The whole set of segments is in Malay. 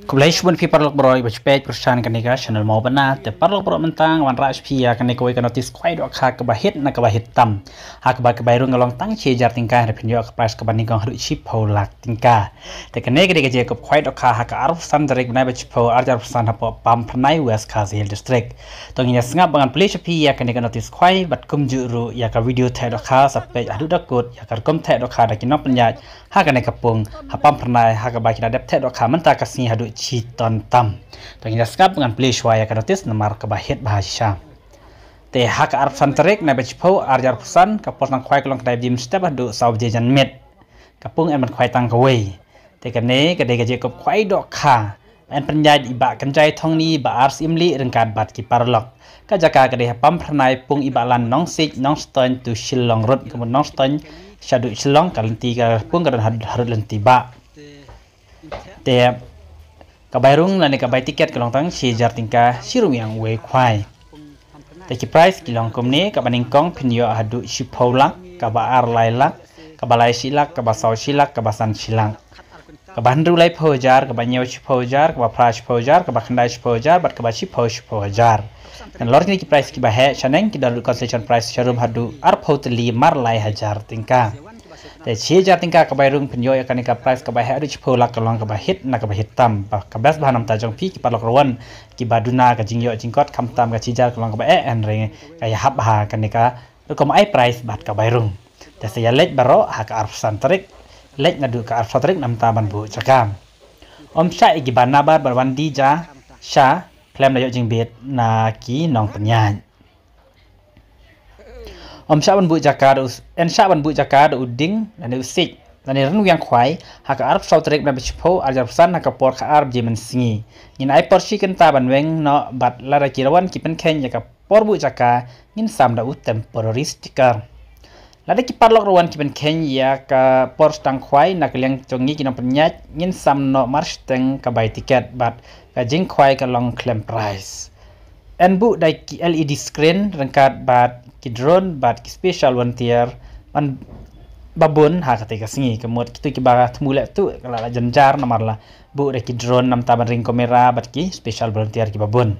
Kublaish pun pi parlok broi bachpej perusahaan kanika channel mau bana te parlok bro mentang wan raj pia kanika we notice kwai dok kha kabahit na kabahit tam ha kabah rung ngalong tang che jar tingkah re pinyo ka price kabani kong hadu chip holak tingkah te kanika de je ko kwai dok kha ka arf san direct na bachpo arjar perusahaan ha pam phnai west kazil district to nginya sngap bangan police pia kanika notice kwai bat kum juru ya ka video thai dok kha sapej adu dakut ya kar kum thai dok kha da kinop penyaj ha kanika pung ha pam phnai ha ka ba kina dep thai dok kha menta kasni hadu citon tam. Tengah skap dengan play shwaya kanotis namar kebahit bahasa. Te hak arab santerik na bechpo arjar pusan kapos nang kwai kelong kedai jim step adu saw jejan met. Kapung en kwai tang kawai. Te kene kedai gaje kop kwai dok kha. En penjaj iba kenjai thong ni ba ars imli rengkat bat ki parlok. Kajaka kedai pam pranai pung iba lan nong sik nong ston tu shillong rot kemun nong ston shadu shillong kalanti ka pung kadan harut lenti ba. Te kabairung lani kabai tiket kelong tang si jar tingkah sirum yang we kwai. Taki price kilong kumni kabaning kong pinyo hadu shipolak kabar lailak kabalai silak kabasau silak kabasan silang. Kabandru lai pojar kabanyo shipojar kabapra shipojar kabakhandai shipojar bat kabashi shipojar. Dan lor ni ki price ki bahe chaneng ki dalu concession price sharum hadu arpotli mar lai hajar tingkah. Te chi jar tingkah kabairung penyo ya kanika price kabahe adu chipolak kalong kabahit na kabahit tam kabas bahanam tajong pi ki palok rawan ki baduna ka jingyo jingkot kam tam ka chijar kalong kabae en ring kaya hab ha kanika kom ai price bat kabairung te saya lej baro ha ka arf santrik lej nadu ka arf santrik nam taban bu cakam om sha ki banabar barwandi ja sha klem na yo jingbet na ki nong penyan Om Syaban bu jakar en Syaban bu jakar uding dan usik dan ren yang kwai hak arab sautrik na bichpo arjar pesan hak por ka arab jemen singi ngin ai porsi kenta ban weng no bat lara kirawan kipen ken ya ka por bu jakar ngin sam da utem terroristikar lada ki parlok rawan kipen ken ya ka por stang kwai na keleng jongi kinong penyat ngin sam no march teng ka bai tiket bat ka jing kwai ka long claim price en bu dai ki LED screen rengkat bat ki drone bat ki special volunteer man babun ha ketika singi kemud kitu ki barat mulai tu kala jenjar namarlah bu dai ki drone nam taban ring kamera bat ki special volunteer ki babun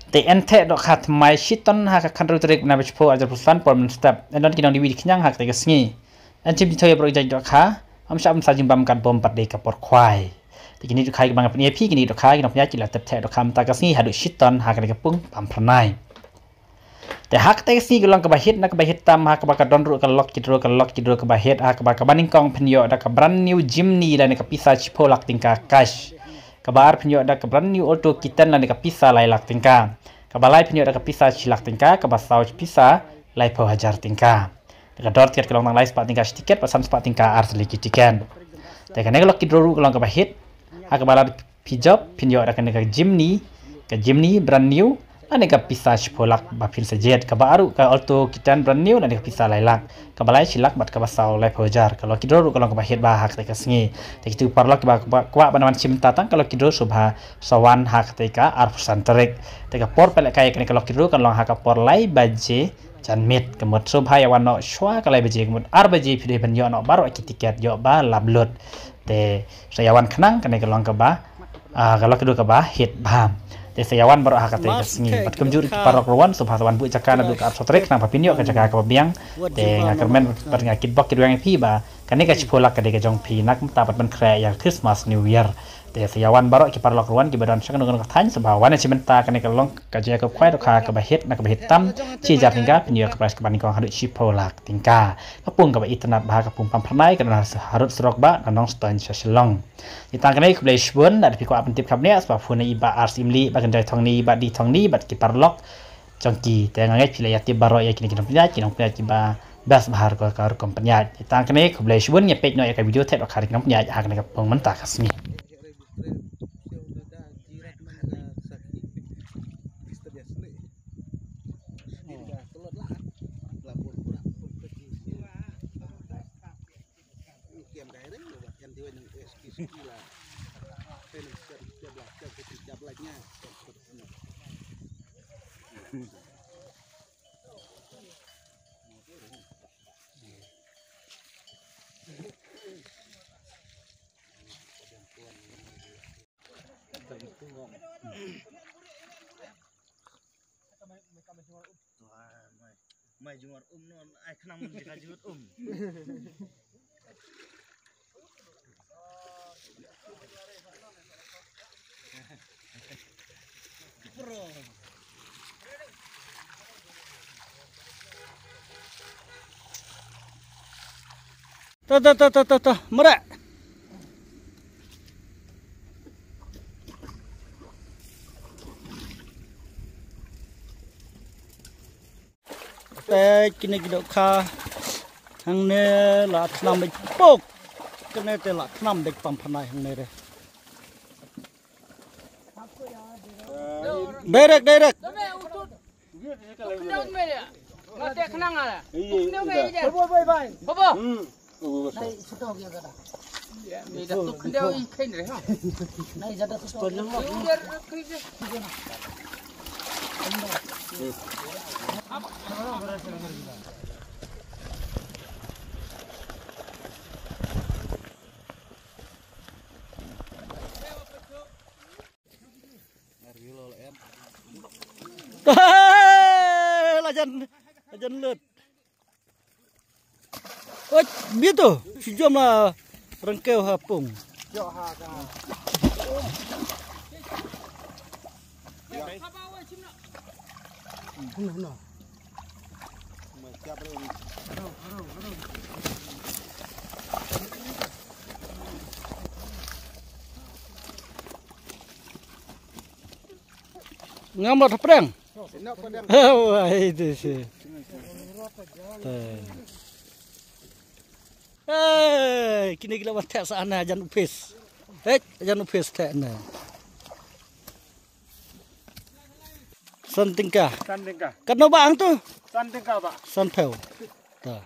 te ente dok khat mai shiton ha ka khandru trik na bechpo ajar pusan permanent step en don ki dong di wi knyang ha ketika singi en chim dithoy bro jaj dok kha am syam sa jimbam kan bom pat de ka por khwai kini dok khai bang pni pi kini dok khai nop nya chila tep the dok kham ta kasni hadu shiton ha ka pung pam pranai te hak te si gelong kabahit na kabahit tam hak ka don ru ka lok kidro kabahit hak ka baning kong penyo da ka brand new Jimny dan ka pisa chipolak tingka cash ka bar penyo da ka brand new auto kitten dan ka pisa lailak tingka ka balai penyo da ka pisa chilak tingka ka basau pisa lai po hajar tingka ka dor tiket kelong nang lai spa tingka tiket pasan spa tingka arsli kitiken te ka neglok kidro ru kelong kabahit hak ka balai pijop penyo da ka Jimny brand new dan ka pisa chipolak bapin sejet ka baru ka auto kitan brand new dan ka pisa lailak ka balai silak bat ka basau lai pojar kalau kidro kalau ka bahit ba hak te ka singi te kitu parlok ba kwa banawan cimta tang kalau kidro subha sawan hak te ka arf santerik te ka por pelek kai kalau kidro kan long hak ka por lai baje janmit kemut subha yawan no shwa ka lai baje kemut ar baje pide ben yo no baru ki tiket yo ba lablut te sayawan kenang kan ka long ka ba kalau kidro ka ba hit bam te sayawan baru hak te kasngi pat kemjur parok rawan subhasawan bu cakana du ka arsotrek nang papinyo ka caka ka biang te ngakermen pat ngakit bok kidwang pi ba kanika chipolak ka de ka jong pi nak tapat ben kre ya Christmas New Year te sayawan baru ki parok rawan ki badan sakang ngon ka than subhawan cimenta kanika long ka je ka kwai ka ka bahit nak bahit tam ci jar tingka pinyo ka pras ka baning kong hadu chipolak tingka kapung ka ba itnat ba kapung pam pranai kana harut serok ba nanong ston shalong itang kanai ku blaish bun ada pi ko apen tip kabne asba phone iba ars imli ba kendai thong ni ba di thong ni bat ki parlok jongki te ngangai pila ya ti baro ya kini kinong pnya ki ba bas bahar ko ka kompanya itang kanai ku blaish bun ya page no ya ka video tet ka kinong pnya ha kana ka pung menta kasmi Mai jumar non ai kenang mun jika jut Pro. Ta merak. Teh kini kita kah hang ne la thnam dek pok kene te la thnam dek pam phanai hang ne re direct Lajan lut. Oi, bitu. Sejam lah rengkeu hapung. Ngambat perang. Oh, itu sih. Kini kita buat tes sana jangan upis. Jangan upis tes na. Santingkah. Kena bang tu. Santingkah pak. Sanpel. Dah.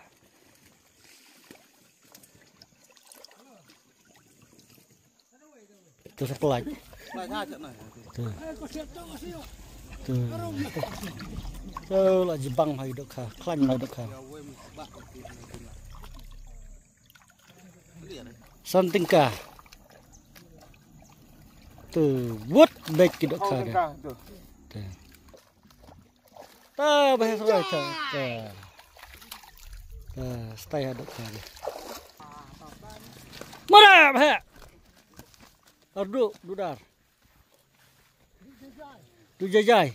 Tu sepelah. Tu lah jebang hai dok kah, klan hai dok kah. Santingkah. Tu wood baik dok kah. Ta bahasa rồi ta. Stay hai dok kah. Mana bah? Ardu dudar. Tu jajai.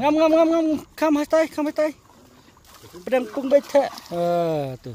Ngam. Kam hai tai. Pedang pung baik tak. Tu.